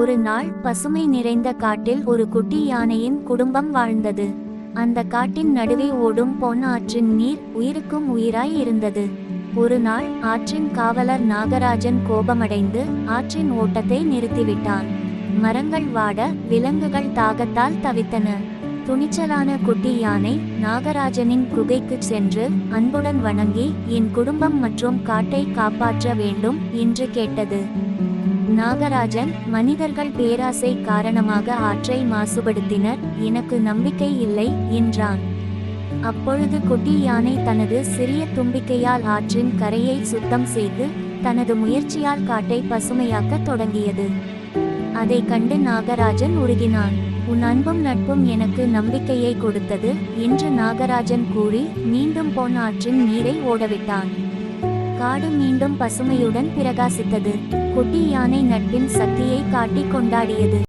ஒரு நாள் பசுமை நிறைந்த காட்டில் ஒரு குட்டி யானையின் குடும்பம் வாழ்ந்தது. அந்த காட்டின் நடுவே ஓடும் பொன் ஆற்றின் நீர் உயிருக்கும் உயிராய் இருந்தது. ஒரு நாள் ஆற்றின் காவலர் நாகராஜன் கோபமடைந்து ஆற்றின் ஓட்டத்தை நிறுத்திவிட்டான். மரங்கள் வாட, விலங்குகள் தாகத்தால் தவித்தன. துணிச்சலான குட்டி யானை நாகராஜனின் குகைக்கு சென்று அன்புடன் வணங்கி, என் குடும்பம் மற்றும் காட்டை காப்பாற்ற வேண்டும் என்று கேட்டது. நாகராஜன், மனிதர்கள் பேராசை காரணமாக ஆற்றை மாசுபடுத்தினர், எனக்கு நம்பிக்கை இல்லை என்றான். அப்பொழுது குட்டி யானை தனது சிறிய தும்பிக்கையால் ஆற்றின் கரையை சுத்தம் செய்து தனது முயற்சியால் காட்டை பசுமையாக்க தொடங்கியது. அதை கண்டு நாகராஜன் உருகினான். உன் அன்பும் நட்பும் எனக்கு நம்பிக்கையை கொடுத்தது என்று நாகராஜன் கூறி மீண்டும் பொன் ஆற்றின் நீரை ஓடவிட்டான். காடு மீண்டும் பசுமையுடன் பிரகாசித்தது. குட்டி யானை நட்பின் சக்தியை காட்டி கொண்டாடியது.